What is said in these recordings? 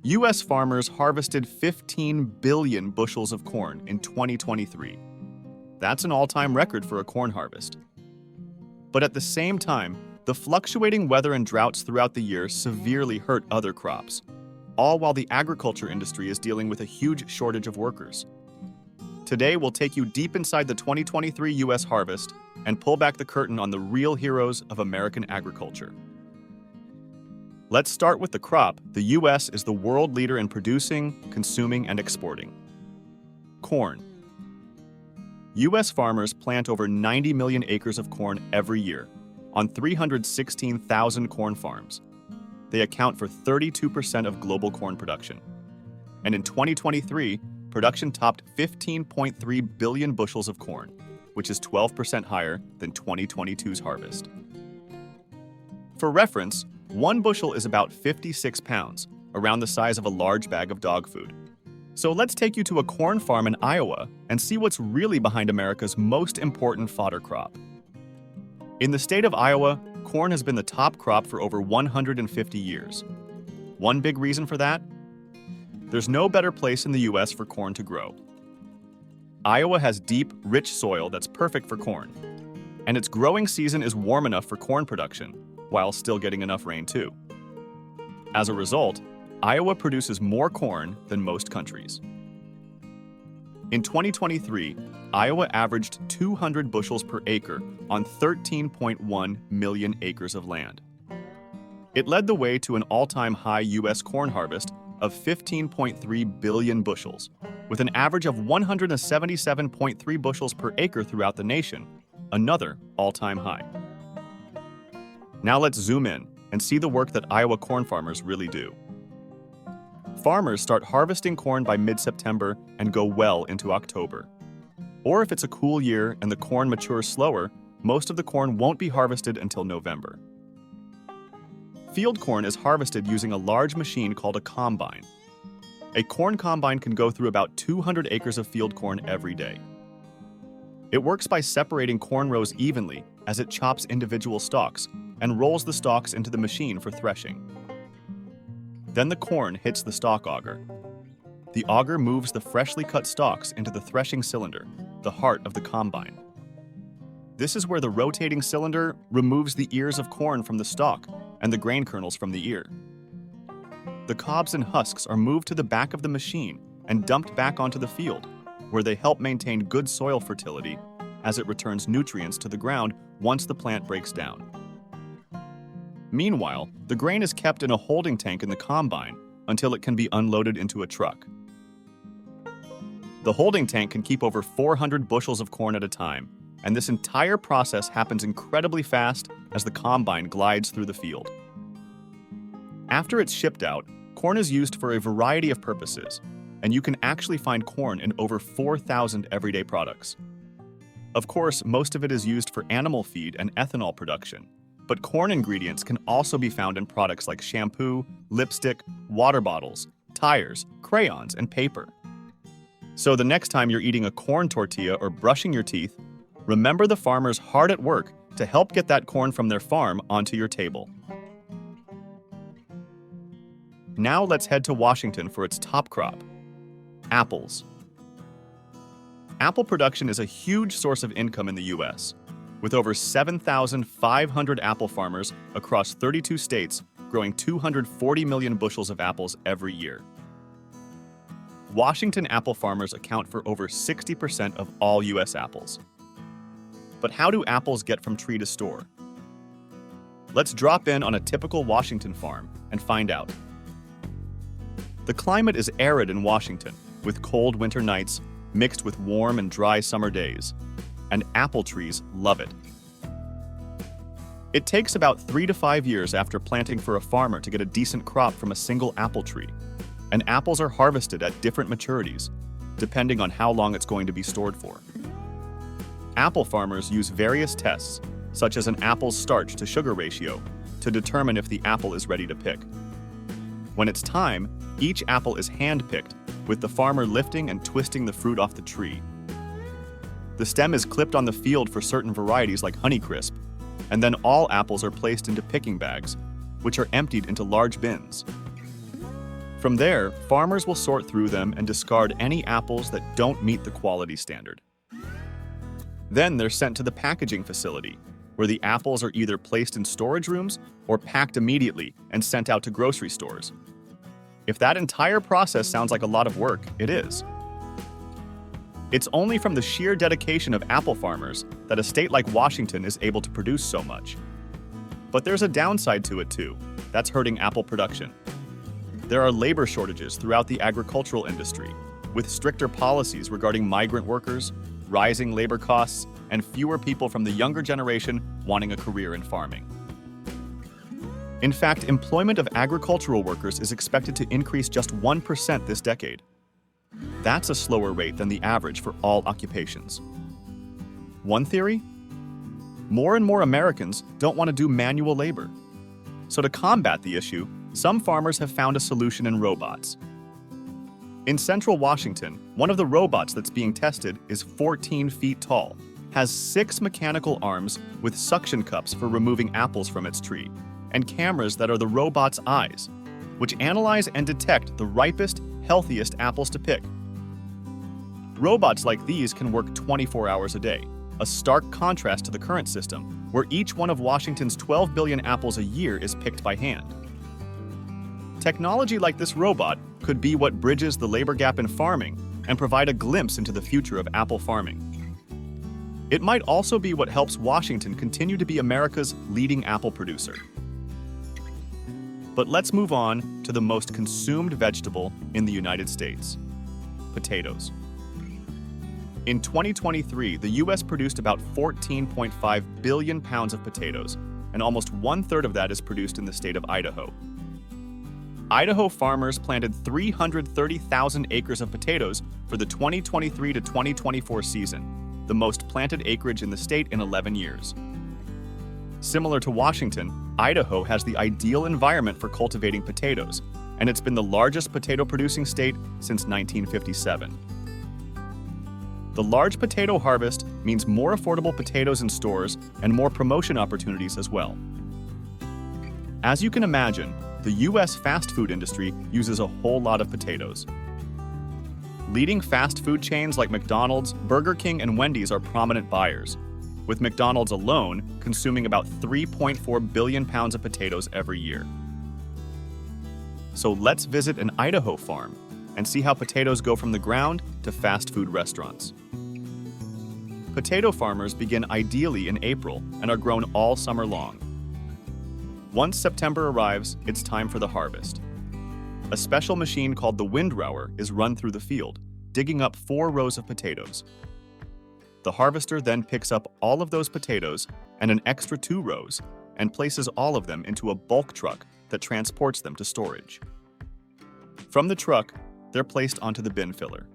U.S. farmers harvested 15 billion bushels of corn in 2023. That's an all-time record for a corn harvest. But at the same time, the fluctuating weather and droughts throughout the year severely hurt other crops, all while the agriculture industry is dealing with a huge shortage of workers. Today, we'll take you deep inside the 2023 U.S. harvest and pull back the curtain on the real heroes of American agriculture. Let's start with the crop the U.S. is the world leader in producing, consuming, and exporting: corn. U.S. farmers plant over 90 million acres of corn every year on 316,000 corn farms. They account for 32% of global corn production. And in 2023, production topped 15.3 billion bushels of corn, which is 12% higher than 2022's harvest. For reference, 1 bushel is about 56 pounds, around the size of a large bag of dog food. So let's take you to a corn farm in Iowa and see what's really behind America's most important fodder crop. In the state of Iowa, corn has been the top crop for over 150 years. One big reason for that? There's no better place in the U.S. for corn to grow. Iowa has deep, rich soil that's perfect for corn, and its growing season is warm enough for corn production, while still getting enough rain too. As a result, Iowa produces more corn than most countries. In 2023, Iowa averaged 200 bushels per acre on 13.1 million acres of land. It led the way to an all-time high U.S. corn harvest of 15.3 billion bushels, with an average of 177.3 bushels per acre throughout the nation, another all-time high. Now let's zoom in and see the work that Iowa corn farmers really do. Farmers start harvesting corn by mid-September and go well into October. Or if it's a cool year and the corn matures slower, most of the corn won't be harvested until November. Field corn is harvested using a large machine called a combine. A corn combine can go through about 200 acres of field corn every day. It works by separating corn rows evenly as it chops individual stalks and rolls the stalks into the machine for threshing. Then the corn hits the stalk auger. The auger moves the freshly cut stalks into the threshing cylinder, the heart of the combine. This is where the rotating cylinder removes the ears of corn from the stalk and the grain kernels from the ear. The cobs and husks are moved to the back of the machine and dumped back onto the field, where they help maintain good soil fertility as it returns nutrients to the ground once the plant breaks down. Meanwhile, the grain is kept in a holding tank in the combine until it can be unloaded into a truck. The holding tank can keep over 400 bushels of corn at a time, and this entire process happens incredibly fast as the combine glides through the field. After it's shipped out, corn is used for a variety of purposes, and you can actually find corn in over 4,000 everyday products. Of course, most of it is used for animal feed and ethanol production, but corn ingredients can also be found in products like shampoo, lipstick, water bottles, tires, crayons, and paper. So the next time you're eating a corn tortilla or brushing your teeth, remember the farmers hard at work to help get that corn from their farm onto your table. Now let's head to Washington for its top crop: apples. Apple production is a huge source of income in the U.S., with over 7,500 apple farmers across 32 states growing 240 million bushels of apples every year. Washington apple farmers account for over 60% of all U.S. apples. But how do apples get from tree to store? Let's drop in on a typical Washington farm and find out. The climate is arid in Washington, with cold winter nights mixed with warm and dry summer days, and apple trees love it. It takes about 3 to 5 years after planting for a farmer to get a decent crop from a single apple tree, and apples are harvested at different maturities, depending on how long it's going to be stored for. Apple farmers use various tests, such as an apple's starch to sugar ratio, to determine if the apple is ready to pick. When it's time, each apple is hand-picked, with the farmer lifting and twisting the fruit off the tree. The stem is clipped on the field for certain varieties like Honeycrisp, and then all apples are placed into picking bags, which are emptied into large bins. From there, farmers will sort through them and discard any apples that don't meet the quality standard. Then they're sent to the packaging facility, where the apples are either placed in storage rooms or packed immediately and sent out to grocery stores. If that entire process sounds like a lot of work, it is. It's only from the sheer dedication of apple farmers that a state like Washington is able to produce so much. But there's a downside to it too. That's hurting apple production. There are labor shortages throughout the agricultural industry, with stricter policies regarding migrant workers, rising labor costs, and fewer people from the younger generation wanting a career in farming. In fact, employment of agricultural workers is expected to increase just 1% this decade. That's a slower rate than the average for all occupations. One theory? More and more Americans don't want to do manual labor. So to combat the issue, some farmers have found a solution in robots. In central Washington, one of the robots that's being tested is 14 feet tall, has 6 mechanical arms with suction cups for removing apples from its tree, and cameras that are the robot's eyes, which analyze and detect the ripest, healthiest apples to pick. Robots like these can work 24 hours a day, a stark contrast to the current system, where each one of Washington's 12 billion apples a year is picked by hand. Technology like this robot could be what bridges the labor gap in farming and provide a glimpse into the future of apple farming. It might also be what helps Washington continue to be America's leading apple producer. But let's move on to the most consumed vegetable in the United States: potatoes. In 2023, the U.S. produced about 14.5 billion pounds of potatoes, and almost 1/3 of that is produced in the state of Idaho. Idaho farmers planted 330,000 acres of potatoes for the 2023 to 2024 season, the most planted acreage in the state in 11 years. Similar to Washington, Idaho has the ideal environment for cultivating potatoes, and it's been the largest potato-producing state since 1957. The large potato harvest means more affordable potatoes in stores and more promotion opportunities as well. As you can imagine, the U.S. fast food industry uses a whole lot of potatoes. Leading fast food chains like McDonald's, Burger King, and Wendy's are prominent buyers, with McDonald's alone consuming about 3.4 billion pounds of potatoes every year. So let's visit an Idaho farm and see how potatoes go from the ground to fast food restaurants. Potato farmers begin ideally in April and are grown all summer long. Once September arrives, it's time for the harvest. A special machine called the windrower is run through the field, digging up 4 rows of potatoes. The harvester then picks up all of those potatoes and an extra 2 rows and places all of them into a bulk truck that transports them to storage. From the truck, they're placed onto the bin filler.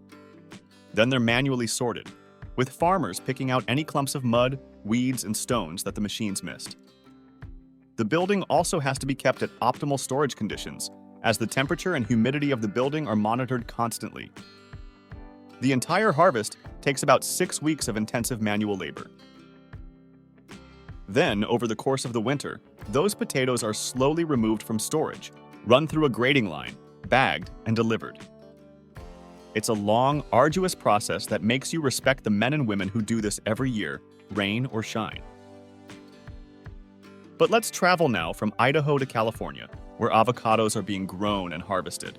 Then they're manually sorted, with farmers picking out any clumps of mud, weeds, and stones that the machines missed. The building also has to be kept at optimal storage conditions, as the temperature and humidity of the building are monitored constantly. The entire harvest takes about 6 weeks of intensive manual labor. Then, over the course of the winter, those potatoes are slowly removed from storage, run through a grading line, bagged, and delivered. It's a long, arduous process that makes you respect the men and women who do this every year, rain or shine. But let's travel now from Idaho to California, where avocados are being grown and harvested.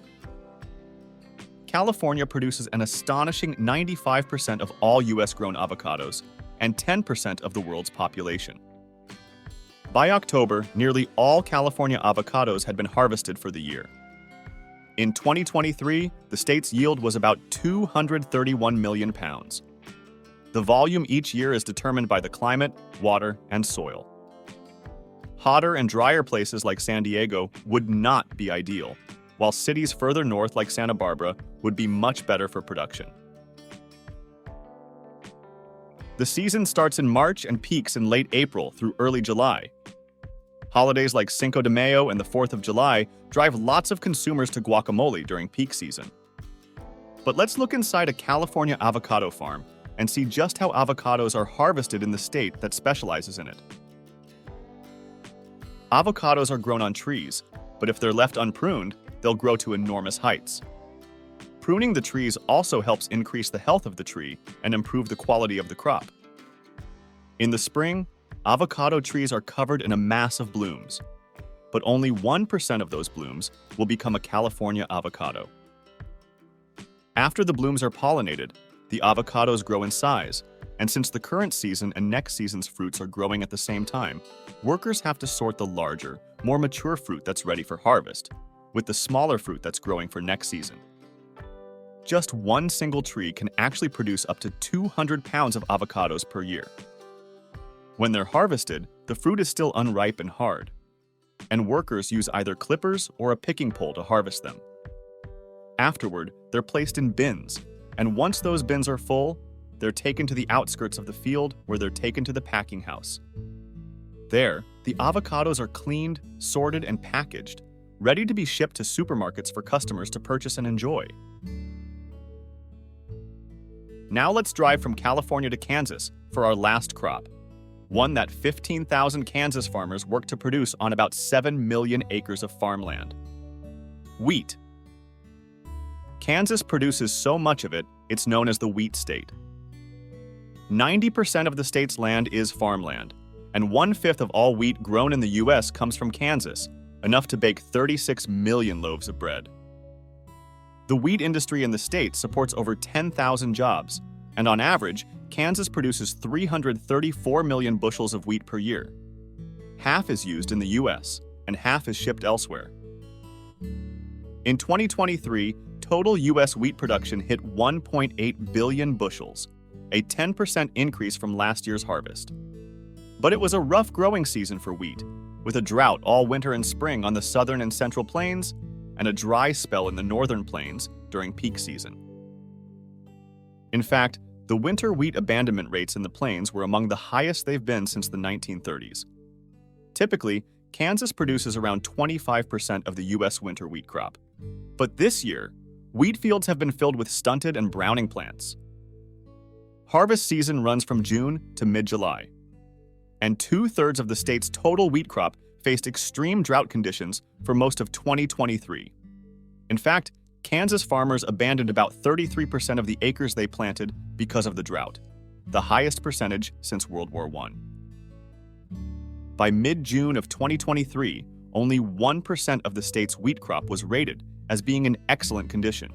California produces an astonishing 95% of all U.S.-grown avocados and 10% of the world's population. By October, nearly all California avocados had been harvested for the year. In 2023, the state's yield was about 231 million pounds. The volume each year is determined by the climate, water, and soil. Hotter and drier places like San Diego would not be ideal, while cities further north like Santa Barbara would be much better for production. The season starts in March and peaks in late April through early July. Holidays like Cinco de Mayo and the 4th of July drive lots of consumers to guacamole during peak season. But let's look inside a California avocado farm and see just how avocados are harvested in the state that specializes in it. Avocados are grown on trees, but if they're left unpruned, they'll they'll grow to enormous heights. Pruning the trees also helps increase the health of the tree and improve the quality of the crop. In the spring, avocado trees are covered in a mass of blooms, but only 1% of those blooms will become a California avocado. After the blooms are pollinated, the avocados grow in size, and since the current season and next season's fruits are growing at the same time, workers have to sort the larger, more mature fruit that's ready for harvest, with the smaller fruit that's growing for next season. Just one single tree can actually produce up to 200 pounds of avocados per year. When they're harvested, the fruit is still unripe and hard, and workers use either clippers or a picking pole to harvest them. Afterward, they're placed in bins, and once those bins are full, they're taken to the outskirts of the field where they're taken to the packing house. There, the avocados are cleaned, sorted, and packaged, ready to be shipped to supermarkets for customers to purchase and enjoy. Now let's drive from California to Kansas for our last crop, one that 15,000 Kansas farmers work to produce on about 7 million acres of farmland. Wheat. Kansas produces so much of it, it's known as the wheat state. 90% of the state's land is farmland, and 1/5 of all wheat grown in the U.S. comes from Kansas, enough to bake 36 million loaves of bread. The wheat industry in the state supports over 10,000 jobs, and on average, Kansas produces 334 million bushels of wheat per year. Half is used in the U.S., and half is shipped elsewhere. In 2023, total U.S. wheat production hit 1.8 billion bushels, a 10% increase from last year's harvest. But it was a rough growing season for wheat, with a drought all winter and spring on the southern and central plains, and a dry spell in the northern plains during peak season. In fact, the winter wheat abandonment rates in the plains were among the highest they've been since the 1930s. Typically, Kansas produces around 25% of the U.S. winter wheat crop. But this year, wheat fields have been filled with stunted and browning plants. Harvest season runs from June to mid-July, and 2/3 of the state's total wheat crop faced extreme drought conditions for most of 2023. In fact, Kansas farmers abandoned about 33% of the acres they planted because of the drought, the highest percentage since World War I. By mid-June of 2023, only 1% of the state's wheat crop was rated as being in excellent condition.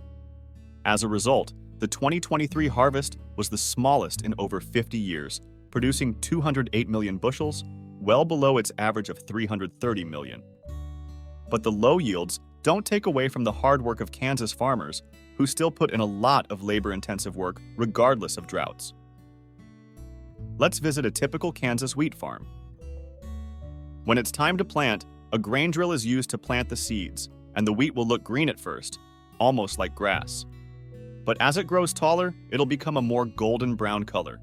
As a result, the 2023 harvest was the smallest in over 50 years, producing 208 million bushels, well below its average of 330 million. But the low yields don't take away from the hard work of Kansas farmers, who still put in a lot of labor-intensive work regardless of droughts. Let's visit a typical Kansas wheat farm. When it's time to plant, a grain drill is used to plant the seeds, and the wheat will look green at first, almost like grass. But as it grows taller, it'll become a more golden brown color.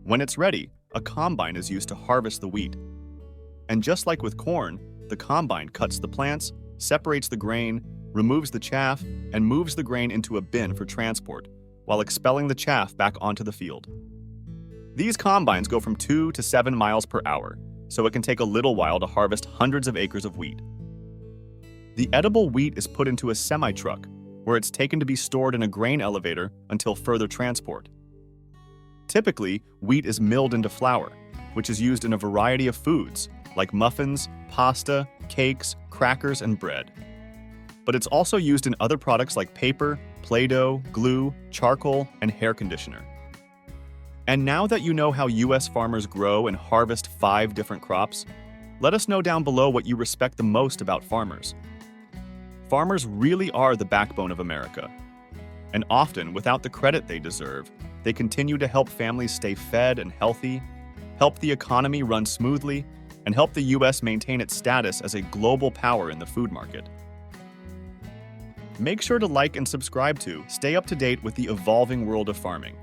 When it's ready, a combine is used to harvest the wheat. And just like with corn, the combine cuts the plants, separates the grain, removes the chaff, and moves the grain into a bin for transport, while expelling the chaff back onto the field. These combines go from 2 to 7 miles per hour, so it can take a little while to harvest hundreds of acres of wheat. The edible wheat is put into a semi-truck, where it's taken to be stored in a grain elevator until further transport. Typically, wheat is milled into flour, which is used in a variety of foods, like muffins, pasta, cakes, crackers, and bread. But it's also used in other products like paper, Play-Doh, glue, charcoal, and hair conditioner. And now that you know how U.S. farmers grow and harvest 5 different crops, let us know down below what you respect the most about farmers. Farmers really are the backbone of America. And often, without the credit they deserve, they continue to help families stay fed and healthy, help the economy run smoothly, and help the U.S. maintain its status as a global power in the food market. Make sure to like and subscribe to stay up to date with the evolving world of farming.